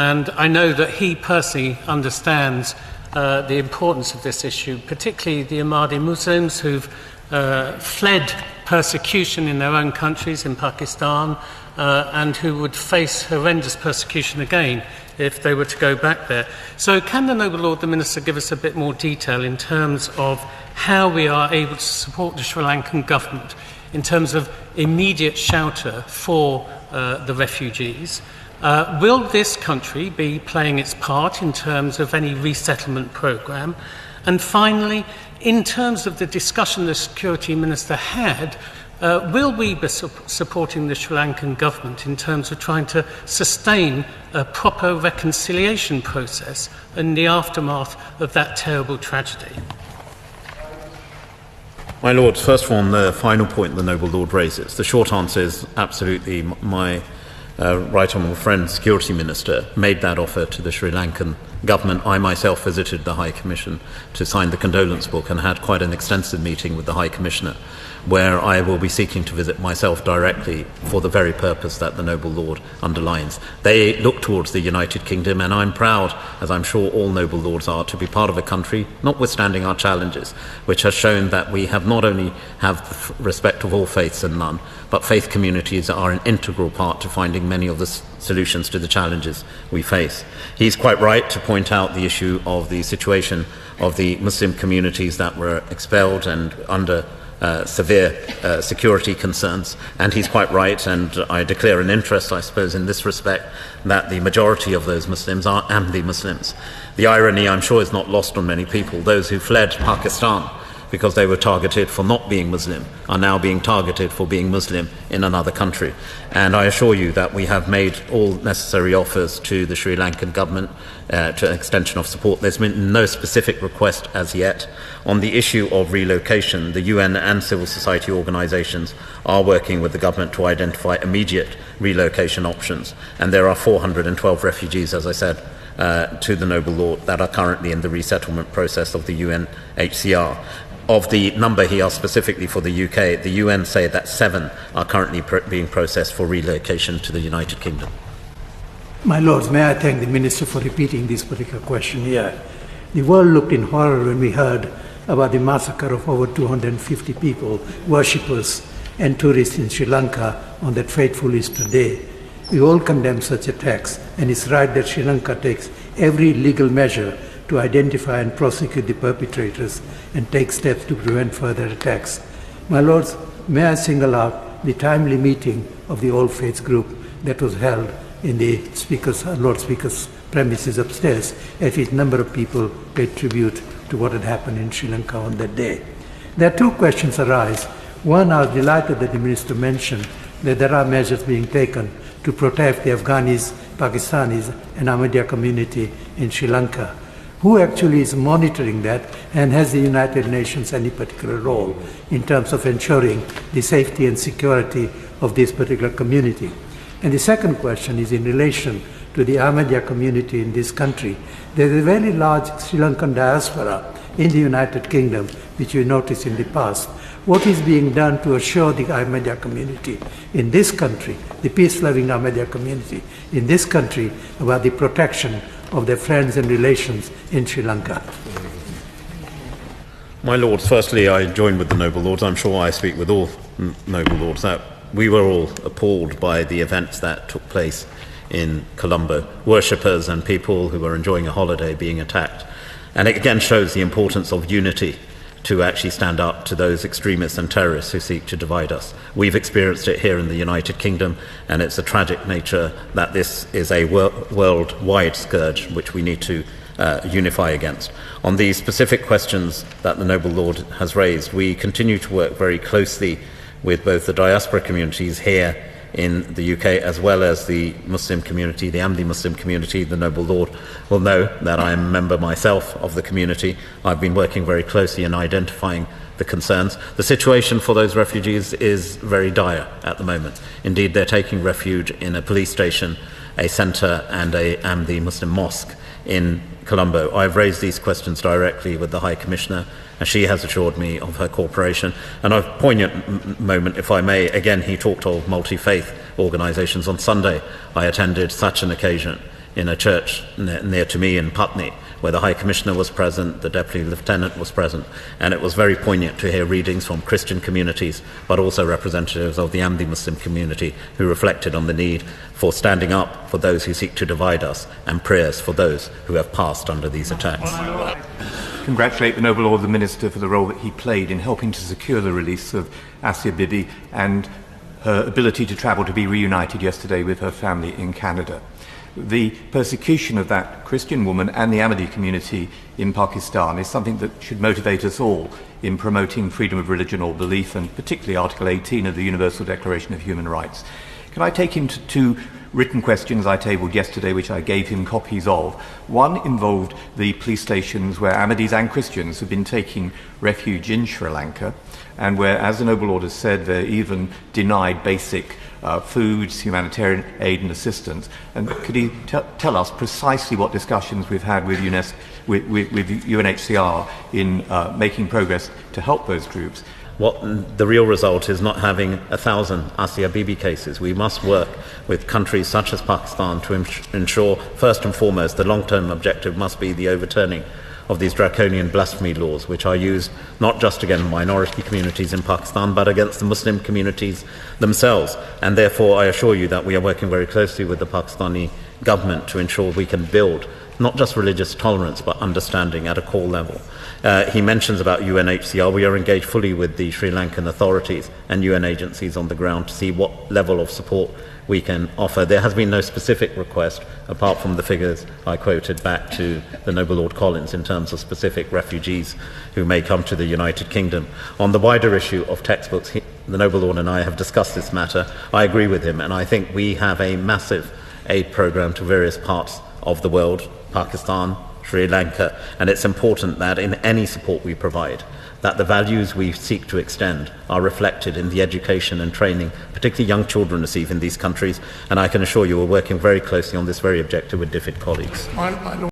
And I know that he personally understands the importance of this issue, particularly the Ahmadi Muslims who've fled persecution in their own countries, in Pakistan, and who would face horrendous persecution again if they were to go back there. So can the Noble Lord, the Minister, give us a bit more detail in terms of how we are able to support the Sri Lankan government in terms of immediate shelter for the refugees? Will this country be playing its part in terms of any resettlement programme? And finally, in terms of the discussion the Security Minister had, will we be supporting the Sri Lankan government in terms of trying to sustain a proper reconciliation process in the aftermath of that terrible tragedy? My Lord, first of all, on the final point the Noble Lord raises, the short answer is absolutely. My right honourable friend, Security Minister, made that offer to the Sri Lankan government. I myself visited the High Commission to sign the condolence book and had quite an extensive meeting with the High Commissioner, where I will be seeking to visit myself directly for the very purpose that the Noble Lord underlines. They look towards the United Kingdom, and I'm proud, as I'm sure all Noble Lords are, to be part of a country, notwithstanding our challenges, which has shown that we have not only have respect of all faiths and none, but faith communities are an integral part to finding many of the solutions to the challenges we face. He's quite right to point out the issue of the situation of the Muslim communities that were expelled and under severe security concerns, and he's quite right, and I declare an interest, I suppose, in this respect, that the majority of those Muslims are Ahmadi Muslims. The irony, I'm sure, is not lost on many people. Those who fled Pakistan because they were targeted for not being Muslim are now being targeted for being Muslim in another country. And I assure you that we have made all necessary offers to the Sri Lankan government to an extension of support. There's been no specific request as yet. On the issue of relocation, the UN and civil society organisations are working with the government to identify immediate relocation options. And there are 412 refugees, as I said, to the Noble Lord, that are currently in the resettlement process of the UNHCR. Of the number he asked specifically for the UK, the UN say that 7 are currently being processed for relocation to the United Kingdom. My Lords, may I thank the Minister for repeating this particular question here. The world looked in horror when we heard about the massacre of over 250 people, worshippers and tourists in Sri Lanka on that fateful Easter day. We all condemn such attacks, and it's right that Sri Lanka takes every legal measure to identify and prosecute the perpetrators and take steps to prevent further attacks. My Lords, may I single out the timely meeting of the All Faiths group that was held in the Lord Speaker's premises upstairs, at which a number of people paid tribute to what had happened in Sri Lanka on that day. There are 2 questions arise. One, I was delighted that the Minister mentioned that there are measures being taken to protect the Afghanis, Pakistanis and Ahmadiyya community in Sri Lanka. Who actually is monitoring that, and has the United Nations any particular role in terms of ensuring the safety and security of this particular community? And the second question is in relation to the Ahmadiyya community in this country. There is a very large Sri Lankan diaspora in the United Kingdom, which we noticed in the past. What is being done to assure the Ahmadiyya community in this country, the peace-loving Ahmadiyya community in this country, about the protection of their friends and relations in Sri Lanka? My Lords, firstly, I join with the Noble Lords. I'm sure I speak with all Noble Lords that we were all appalled by the events that took place in Colombo. Worshippers and people who were enjoying a holiday being attacked. And it again shows the importance of unity to actually stand up to those extremists and terrorists who seek to divide us. We've experienced it here in the United Kingdom, and it's a tragic nature that this is a worldwide scourge which we need to unify against. On the specific questions that the Noble Lord has raised, we continue to work very closely with both the diaspora communities here in the UK as well as the Muslim community, the Ahmadi Muslim community. The Noble Lord will know that I am a member myself of the community. I've been working very closely in identifying the concerns. The situation for those refugees is very dire at the moment. Indeed, they're taking refuge in a police station, a centre and a Ahmadi Muslim mosque in Colombo. I've raised these questions directly with the High Commissioner, and she has assured me of her cooperation. And a poignant moment, if I may, again, he talked of multi-faith organisations. On Sunday, I attended such an occasion in a church near to me in Putney, where the High Commissioner was present, the Deputy Lieutenant was present, and it was very poignant to hear readings from Christian communities, but also representatives of the Ahmadi Muslim community who reflected on the need for standing up for those who seek to divide us, and prayers for those who have passed under these attacks. Congratulate the Noble Lord the Minister for the role that he played in helping to secure the release of Asia Bibi and her ability to travel to be reunited yesterday with her family in Canada. The persecution of that Christian woman and the Ahmadi community in Pakistan is something that should motivate us all in promoting freedom of religion or belief, and particularly Article 18 of the Universal Declaration of Human Rights. Can I take him to two written questions I tabled yesterday, which I gave him copies of? One involved the police stations where Ahmadis and Christians have been taking refuge in Sri Lanka, and where, as the Noble Lord has said, they're even denied basic foods, humanitarian aid and assistance. And could he tell us precisely what discussions we've had with UNHCR in making progress to help those groups? The real result is not having 1,000 Asia Bibi cases. We must work with countries such as Pakistan to ensure, first and foremost, the long-term objective must be the overturning of these draconian blasphemy laws, which are used not just against minority communities in Pakistan, but against the Muslim communities themselves. And therefore, I assure you that we are working very closely with the Pakistani government to ensure we can build not just religious tolerance, but understanding at a core level. He mentions about UNHCR. We are engaged fully with the Sri Lankan authorities and UN agencies on the ground to see what level of support we can offer. There has been no specific request, apart from the figures I quoted back to the Noble Lord Collins in terms of specific refugees who may come to the United Kingdom. On the wider issue of textbooks, the Noble Lord and I have discussed this matter. I agree with him, and I think we have a massive aid program to various parts of the world, Pakistan, Sri Lanka, and it's important that in any support we provide, that the values we seek to extend are reflected in the education and training, particularly young children receive in these countries, and I can assure you we're working very closely on this very objective with DFID colleagues.